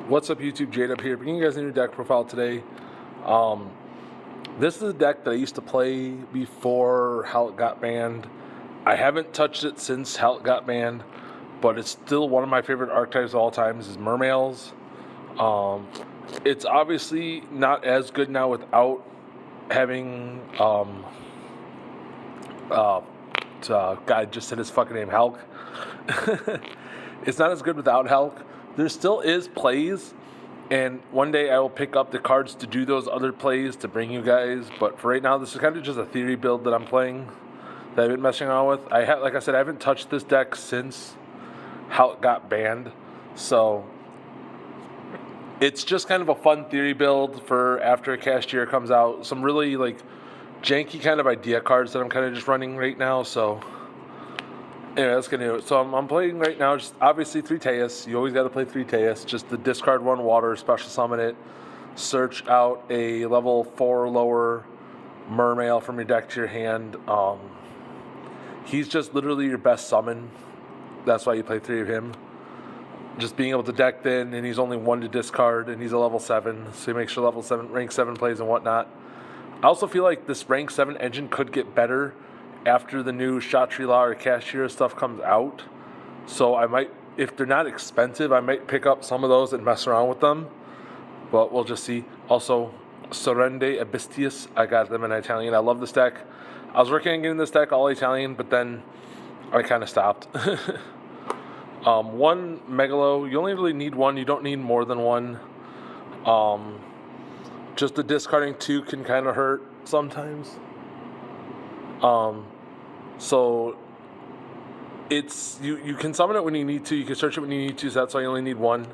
What's up, YouTube? Jade up here, bringing you guys a new deck profile today. This is a deck that I used to play before how it got banned. I haven't touched it since how it got banned, but it's still one of my favorite archetypes of all times is Mermails. It's obviously not as good now without having guy just said his fucking name, Hulk. It's not as good without Hulk. There still is plays, and one day I will pick up the cards to do those other plays to bring you guys. But for right now, this is kind of just a theory build that I'm playing, that I've been messing around with. Like I said, I haven't touched this deck since how it got banned, so it's just kind of a fun theory build for after a Cashier comes out. Some really like janky kind of idea cards that I'm kind of just running right now. So anyway, that's gonna do it. So I'm playing right now just obviously 3 Teus. You always got to play 3 Teus. Just the discard 1 water, special summon it, search out a level 4 or lower Mermail from your deck to your hand. He's just literally your best summon. That's why you play 3 of him. Just being able to deck thin, and he's only 1 to discard, and he's a level 7, so he makes sure level 7, rank 7 plays and whatnot. I also feel like this rank 7 engine could get better after the new Shot-Tree-La or Cashier stuff comes out. So I might, if they're not expensive, I might pick up some of those and mess around with them. But we'll just see. Also, Sorrende Abistius, I got them in Italian. I love this deck. I was working on getting this deck all Italian, but then I kind of stopped. 1 Megalo, you only really need 1. You don't need more than 1. Just the discarding 2 can kind of hurt sometimes. So it's you can summon it when you need to. You can search it when you need to. So that's why you only need 1.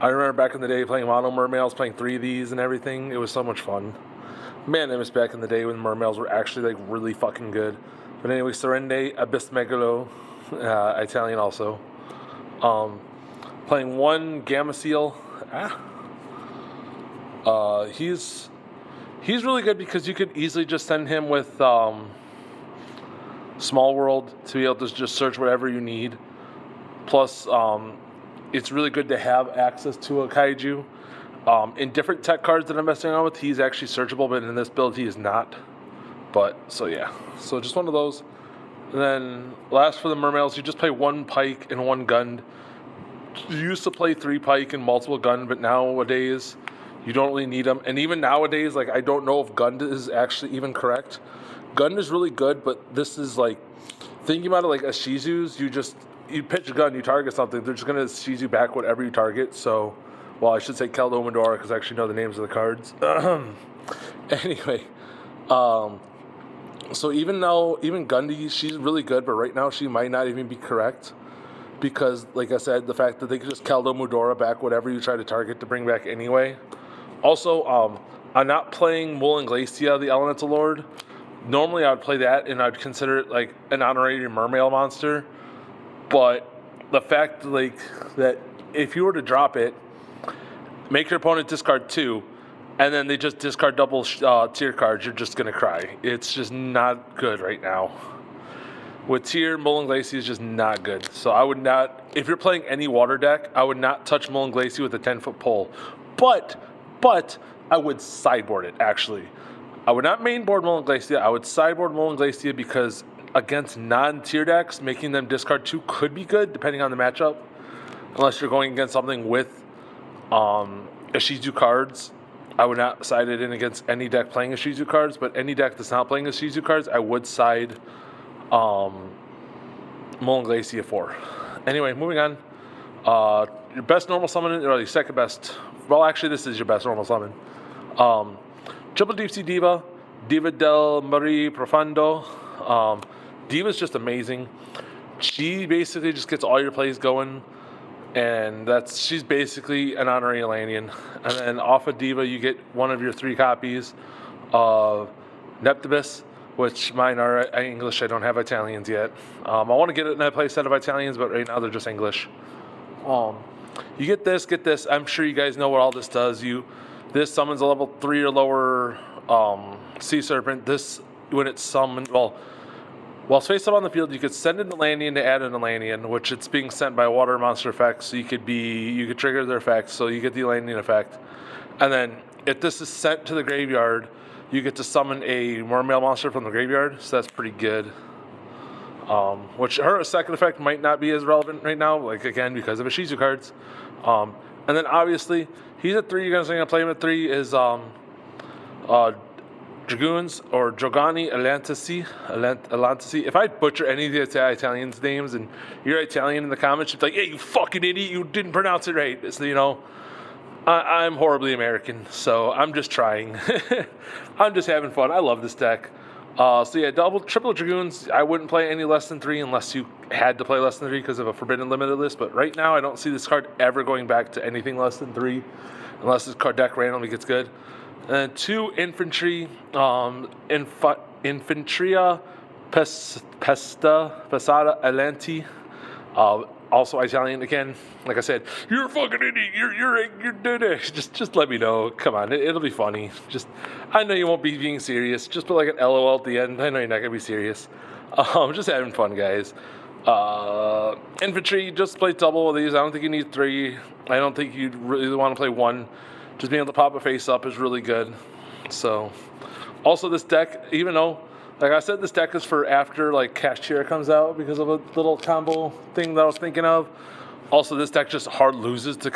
I remember back in the day playing mono Mermails, playing 3 of these and everything. It was so much fun. Man, I miss back in the day when Mermails were actually like really fucking good. But anyway, Sorrende Abyss Megalo, Italian also. Playing 1 Gamma Seal. He's really good because you could easily just send him with Small World to be able to just search whatever you need. Plus, it's really good to have access to a kaiju. In different tech cards that I'm messing around with, he's actually searchable, but in this build, he is not. But, so yeah. So just one of those. And then, last for the Mermails, you just play 1 Pike and 1 Gun. You used to play 3 Pike and multiple Gun, but nowadays, you don't really need them. And even nowadays, like, I don't know if Gun is actually even correct. Gun is really good, but this is like, thinking about it like a Shizu's, you pitch a gun, you target something, they're just going to Shizu back whatever you target. So, well, I should say Keldo Medora because I actually know the names of the cards. Anyway, so even Gundy, she's really good, but right now she might not even be correct. Because, like I said, the fact that they could just Keldo Medora back whatever you try to target to bring back anyway. Also, I'm not playing Mulanglacia, the Elemental Lord. Normally I would play that and I'd consider it like an honorary Mermail monster. But the fact like that if you were to drop it, make your opponent discard 2, and then they just discard double tier cards, you're just going to cry. It's just not good right now. With tier, Mulanglacia is just not good. So I would not, if you're playing any water deck, I would not touch Mulanglacia with a 10-foot pole. But I would sideboard it, actually. I would not mainboard Mulanglacia. I would sideboard Mulanglacia because against non-tier decks, making them discard 2 could be good, depending on the matchup. Unless you're going against something with Ishizu cards. I would not side it in against any deck playing Ishizu cards, but any deck that's not playing Ishizu cards, I would side Mulanglacia for. Anyway, moving on. Your best normal summon, or the second best. Well, actually, this is your best normal summon. Triple Deep Sea Diva, Diva del Marie Profondo. Diva's just amazing. She basically just gets all your plays going, and she's basically an honorary Atlantean. And then off of Diva, you get one of your 3 copies of Neptibus, which mine are English. I don't have Italians yet. I want to get it in a play set of Italians, but right now they're just English. You get this. I'm sure you guys know what all this does. This summons a level 3 or lower Sea Serpent. This, when it's summoned, well, Whilst face up on the field, you could send an Atlantean to add an Atlantean, which it's being sent by water monster effects, so you could trigger their effects, so you get the Atlantean effect. And then if this is sent to the graveyard, you get to summon a Mermail monster from the graveyard, so that's pretty good. Which her second effect might not be as relevant right now, like again because of Ishizu cards. And then obviously he's at 3. You're gonna play him at 3 is Dragoons or Drogani Atlantici. If I butcher any of the Italians' names and you're Italian in the comments, you're like, "Hey, you fucking idiot! You didn't pronounce it right." So, I'm horribly American, so I'm just trying. I'm just having fun. I love this deck. Triple Dragoons. I wouldn't play any less than 3 unless you had to play less than 3 because of a Forbidden Limited list. But right now, I don't see this card ever going back to anything less than 3, unless this card deck randomly gets good. And 2 infantry, Infantria Pesada Atlanti, also Italian again. Like I said, you're a fucking idiot. You're just let me know. Come on, it'll be funny. I know you won't be being serious. Just put like an LOL at the end. I know you're not gonna be serious. Just having fun, guys. Infantry, just play double with these. I don't think you need 3. I don't think you really want to play 1. Just being able to pop a face up is really good. So, also this deck, even though, like I said, this deck is for after like Cashier comes out because of a little combo thing that I was thinking of. Also, this deck just hard loses to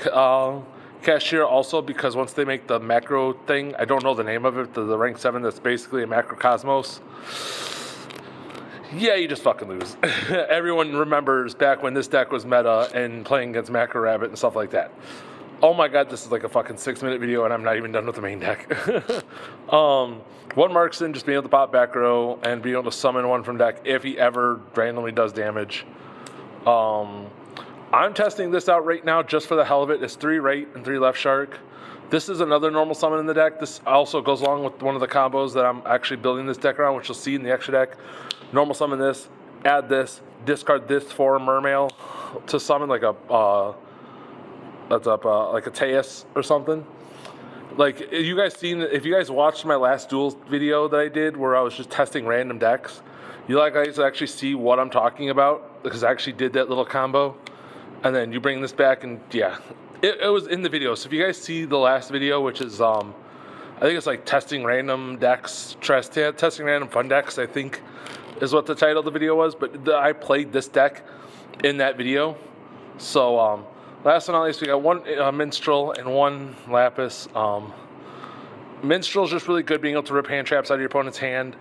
Cashier also because once they make the macro thing, I don't know the name of it, the rank 7 that's basically a macrocosmos. Yeah, you just fucking lose. Everyone remembers back when this deck was meta and playing against Macro Rabbit and stuff like that. Oh my god, this is like a fucking 6-minute video and I'm not even done with the main deck. 1 Marksman, just being able to pop back row and being able to summon 1 from deck if he ever randomly does damage. I'm testing this out right now just for the hell of it. It's 3 right and 3 left shark. This is another normal summon in the deck. This also goes along with one of the combos that I'm actually building this deck around, which you'll see in the extra deck. Normal summon this, add this, discard this for Mermail to summon like a like a Teus or something. Like, if you guys watched my last duels video that I did where I was just testing random decks, you guys actually see what I'm talking about because I actually did that little combo. And then you bring this back and yeah, it was in the video. So if you guys see the last video, which is I think it's like testing random decks, testing random fun decks, I think is what the title of the video was. But I played this deck in that video. So last but not least, we got 1 Minstrel and 1 Lapis. Minstrel's just really good being able to rip hand traps out of your opponent's hand.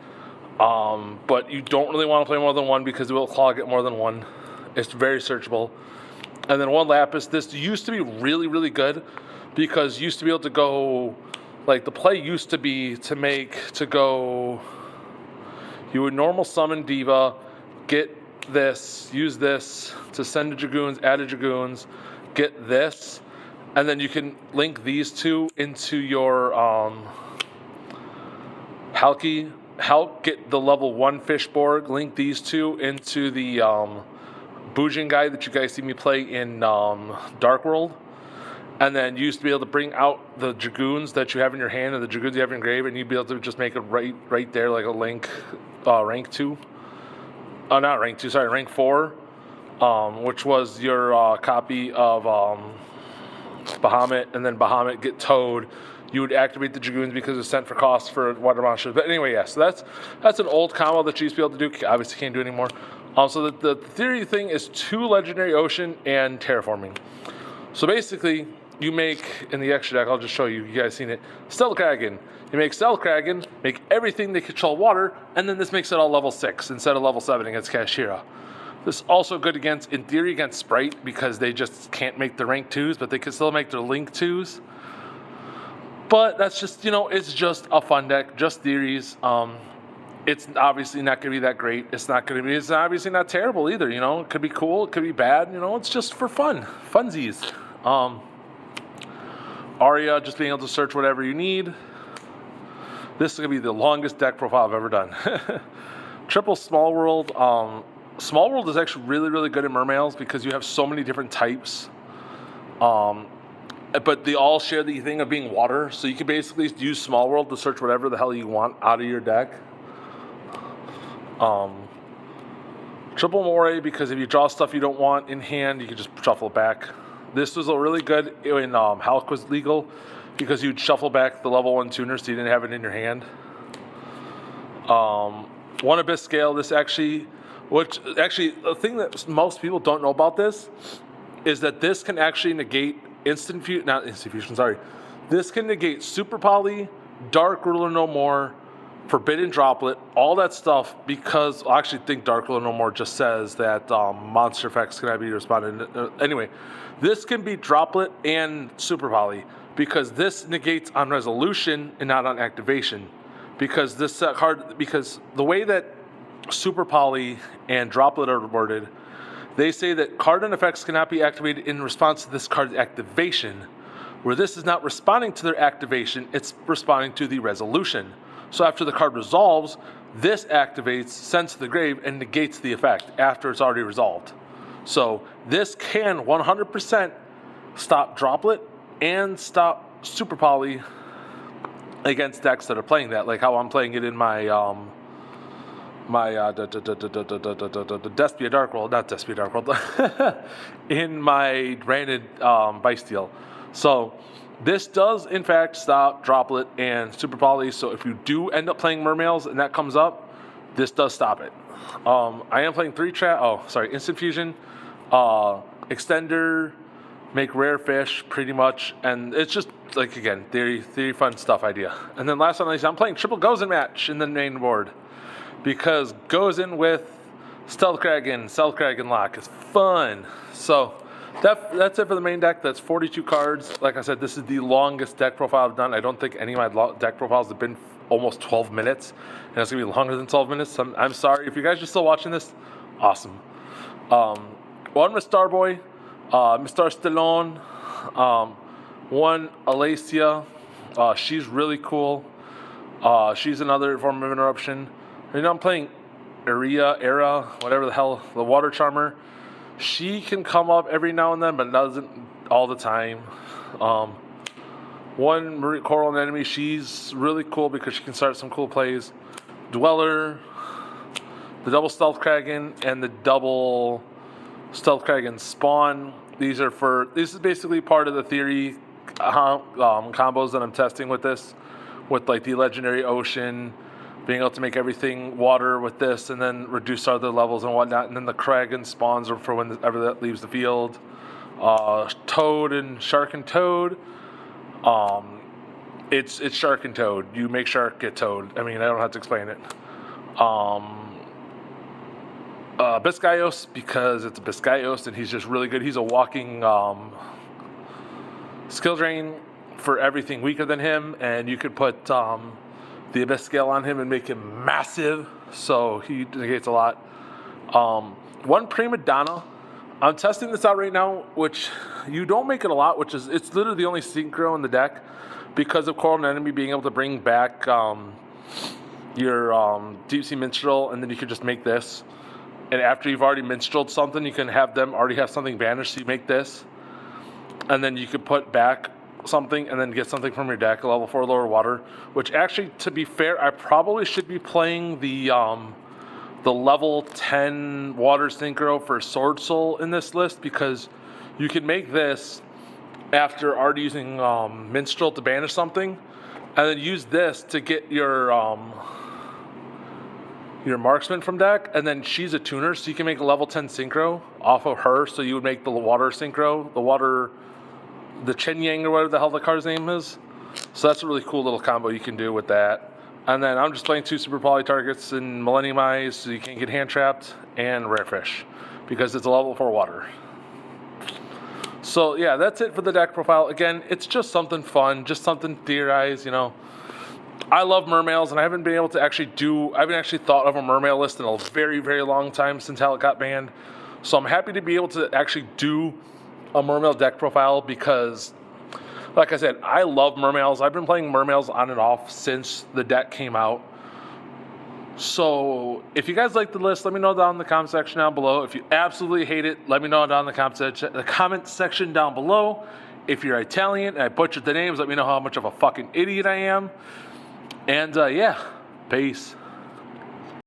But you don't really want to play more than 1 because it will clog it more than 1. It's very searchable. And then 1 Lapis. This used to be really, really good because you used to be able to go, like the play used to be you would normal summon Diva, get this, use this to send a Dragoons, add a Dragoons, get this, and then you can link these 2 into your Helk, get the level 1 Fishborg, link these 2 into the Bujin guy that you guys see me play in Dark World, and then you used to be able to bring out the Dragoons that you have in your hand and the Dragoons you have in grave, and you'd be able to just make it right there like a link rank 2. Not rank 2, sorry, rank 4. Which was your copy of Bahamut, and then Bahamut get towed. You would activate the Dragoons because it's sent for cost for water monsters. But anyway, yeah, so that's an old combo that you used to be able to do. Obviously can't do anymore. So the theory thing is 2 Legendary Ocean and Terraforming. So basically, you make, in the extra deck, I'll just show you, you guys seen it, Stealthkragen. You make Stealthkragen, make everything they control water, and then this makes it all level 6 instead of level 7 against Kashira. This is also good in theory, against Sprite because they just can't make the rank 2s, but they can still make their link 2s. But that's just, it's just a fun deck, just theories. It's obviously not going to be that great. It's obviously not terrible either, It could be cool, it could be bad, It's just for fun. Funsies. Arya, just being able to search whatever you need. This is going to be the longest deck profile I've ever done. Triple Small World. Small World is actually really, really good at Mermails because you have so many different types. But they all share the thing of being water. So you can basically use Small World to search whatever the hell you want out of your deck. Triple Moray, because if you draw stuff you don't want in hand, you can just shuffle it back. This was a really good when Hulk was legal, because you'd shuffle back the level 1 tuner so you didn't have it in your hand. One Abyss Scale, this actually, the thing that most people don't know about this is that this can actually negate this can negate Super Poly, Dark Ruler No More, Forbidden Droplet, all that stuff, because I actually think Dark Ruler No More just says that monster effects cannot be responded. Anyway, this can be Droplet and Super Poly, because this negates on resolution and not on activation. Because this card, because the way that Super Poly and Droplet are worded, they say that card and effects cannot be activated in response to this card's activation, where this is not responding to their activation, it's responding to the resolution. So after the card resolves, this activates, sends to the grave, and negates the effect after it's already resolved. So this can 100% stop Droplet and stop Super Poly against decks that are playing that, like how I'm playing it in my Despia Dark World, not Despia Dark World, in my branded Bysteel. So this does in fact stop Droplet and Super Poly. So if you do end up playing Mermails and that comes up, this does stop it. I am playing Instant Fusion, Extender, make rare fish pretty much, and it's just like, again, theory fun stuff idea. And then last but not least, I'm playing triple Gozen match in the main board, because Gozen with Stealth Kraken lock is fun. So that's it for the main deck. That's 42 cards. Like I said, this is the longest deck profile I've done. I don't think any of my deck profiles have been almost 12 minutes, and it's gonna be longer than 12 minutes. I'm sorry if you guys are still watching this. Awesome. One with Starboy, Mr. Stallone, one Alacia. She's really cool. She's another form of interruption. I'm playing Era, whatever the hell, the Water Charmer. She can come up every now and then, but doesn't all the time. One Marine Coral Anemone, she's really cool because she can start some cool plays. Dweller, the double Stealth Kraken, and the double Stealth Kraken Spawn. This is basically part of the theory combos that I'm testing with this, with like the Legendary Ocean, being able to make everything water with this, and then reduce other levels and whatnot. And then the Kraken spawns are for whenever that leaves the field. Toad and Shark and Toad. It's Shark and Toad. You make Shark get Toad. I mean, I don't have to explain it. Biscayos, because it's a Biscayos and he's just really good. He's a walking skill drain for everything weaker than him, and you could put the Abyss Scale on him and make him massive, so he negates a lot. One Prima Donna. I'm testing this out right now, which you don't make it a lot, it's literally the only synchro in the deck, because of Coral Anemone being able to bring back your Deep Sea Minstrel, and then you could just make this. And after you've already minstreled something, you can have them already have something banished, so you make this. And then you could put back something and then get something from your deck, a level 4 lower water. Which actually, to be fair, I probably should be playing the level 10 water synchro for Sword Soul in this list, because you can make this after already using minstrel to banish something, and then use this to get your marksman from deck, and then she's a tuner, so you can make a level 10 synchro off of her. So you would make the water synchro, the Chen Yang or whatever the hell the card's name is. So that's a really cool little combo you can do with that. And then I'm just playing 2 Super Poly targets in Millennium Eyes, so you can't get hand trapped, and Rare Fish, because it's a level 4 water. So yeah, that's it for the deck profile. Again, it's just something fun, just something theorized, I love Mermails, and I haven't actually thought of a Mermail list in a very, very long time since how it got banned. So I'm happy to be able to actually do a Mermail deck profile, because, like I said, I love Mermails. I've been playing Mermails on and off since the deck came out. So if you guys like the list, let me know down in the comment section down below. If you absolutely hate it, let me know down in the comment section down below. If you're Italian and I butchered the names, let me know how much of a fucking idiot I am. And yeah, peace.